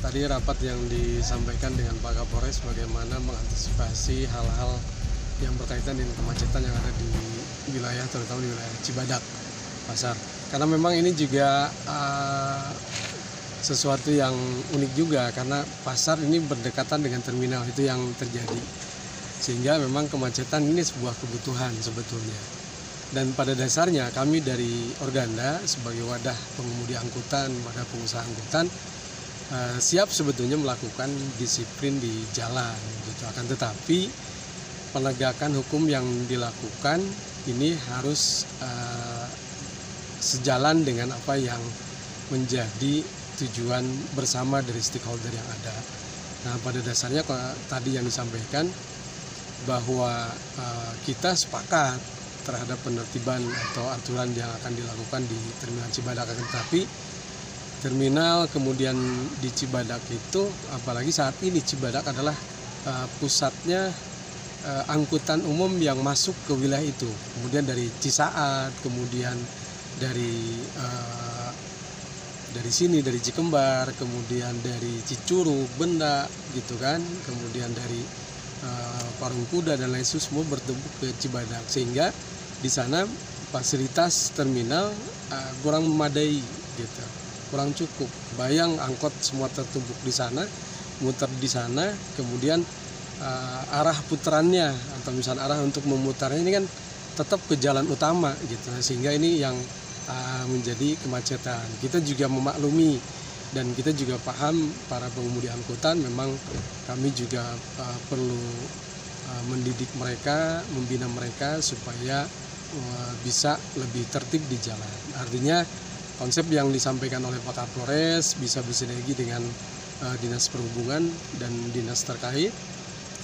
tadi rapat yang disampaikan dengan Pak Kapolres bagaimana mengantisipasi hal-hal yang berkaitan dengan kemacetan yang ada di wilayah, terutama di wilayah Cibadak Pasar. Karena memang ini juga sesuatu yang unik juga, karena pasar ini berdekatan dengan terminal, itu yang terjadi. Sehingga memang kemacetan ini sebuah kebutuhan sebetulnya. Dan pada dasarnya kami dari Organda sebagai wadah pengemudi angkutan, wadah pengusaha angkutan, siap sebetulnya melakukan disiplin di jalan gitu. Akan tetapi penegakan hukum yang dilakukan ini harus sejalan dengan apa yang menjadi tujuan bersama dari stakeholder yang ada. Nah, pada dasarnya tadi yang disampaikan bahwa kita sepakat terhadap penertiban atau aturan yang akan dilakukan di Terminal Cibadak. Tetapi terminal kemudian di Cibadak itu, apalagi saat ini Cibadak adalah pusatnya angkutan umum yang masuk ke wilayah itu. Kemudian dari Cisaat, kemudian dari sini, dari Cikembar, kemudian dari Cicurug, Benda gitu kan, kemudian dari Parung Kuda dan lain sebagainya semua bertemu ke Cibadak, sehingga di sana fasilitas terminal kurang memadai gitu, kurang cukup. Bayang angkot semua tertumpuk di sana, muter di sana, kemudian arah putarannya atau misalnya arah untuk memutarnya ini kan tetap ke jalan utama gitu, sehingga ini yang menjadi kemacetan. Kita juga memaklumi dan kita juga paham para pengemudi angkutan, memang kami juga perlu mendidik mereka, membina mereka supaya bisa lebih tertib di jalan. Artinya konsep yang disampaikan oleh Pak Kapolres bisa bersinergi dengan Dinas Perhubungan dan dinas terkait,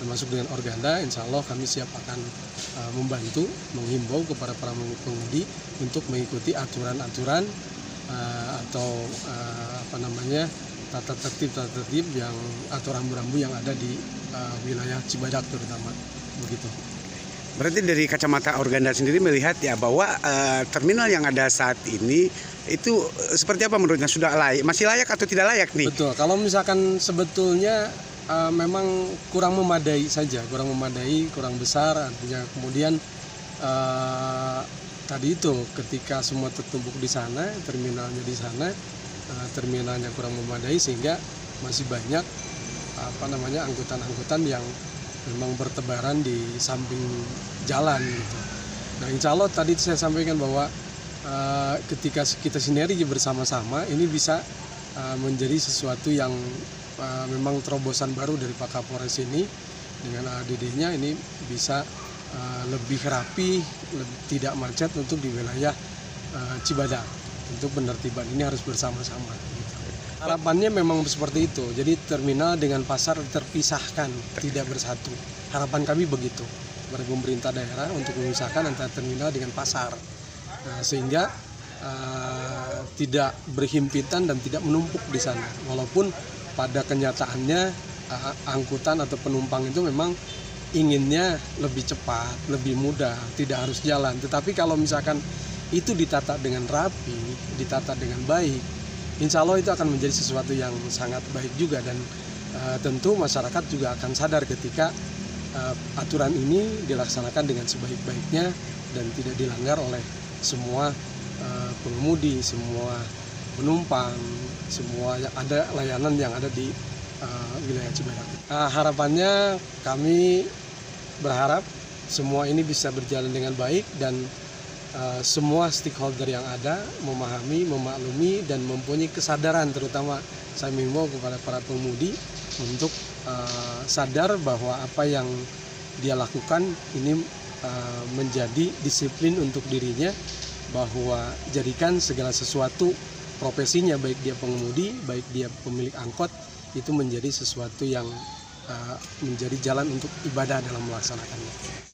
termasuk dengan Organda. Insya Allah kami siap akan membantu, menghimbau kepada para pengemudi untuk mengikuti aturan-aturan atau tata tertib yang atau rambu-rambu yang ada di wilayah Cibadak terutama, begitu. Berarti dari kacamata Organda sendiri melihat ya bahwa terminal yang ada saat ini itu seperti apa menurutnya, sudah layak, masih layak atau tidak layak nih? Betul. Kalau misalkan sebetulnya memang kurang memadai saja, kurang memadai, kurang besar. Artinya kemudian tadi itu ketika semua tertumpuk di sana, terminalnya di sana, terminalnya kurang memadai sehingga masih banyak angkutan-angkutan yang memang bertebaran di samping jalan gitu. Nah, insya Allah tadi saya sampaikan bahwa ketika kita sinergi bersama-sama ini bisa menjadi sesuatu yang memang terobosan baru dari Pak Kapolres ini dengan ADD-nya ini bisa lebih rapi, tidak macet untuk di wilayah Cibadak. Tentu penertiban ini harus bersama-sama. Gitu. Harapannya memang seperti itu. Jadi terminal dengan pasar terpisahkan, tidak bersatu. Harapan kami begitu kepada pemerintah daerah untuk memisahkan antara terminal dengan pasar, sehingga tidak berhimpitan dan tidak menumpuk di sana. Walaupun pada kenyataannya angkutan atau penumpang itu memang inginnya lebih cepat, lebih mudah, tidak harus jalan. Tetapi kalau misalkan itu ditata dengan rapi, ditata dengan baik, insya Allah itu akan menjadi sesuatu yang sangat baik juga. Dan tentu masyarakat juga akan sadar ketika aturan ini dilaksanakan dengan sebaik-baiknya dan tidak dilanggar oleh semua pengemudi, semua penumpang, semua yang ada, layanan yang ada di wilayah Cibadak. Harapannya kami berharap semua ini bisa berjalan dengan baik dan semua stakeholder yang ada memahami, memaklumi dan mempunyai kesadaran, terutama saya mengimbau kepada para pengemudi untuk sadar bahwa apa yang dia lakukan ini menjadi disiplin untuk dirinya, bahwa jadikan segala sesuatu profesinya, baik dia pengemudi, baik dia pemilik angkot, itu menjadi sesuatu yang menjadi jalan untuk ibadah dalam melaksanakannya.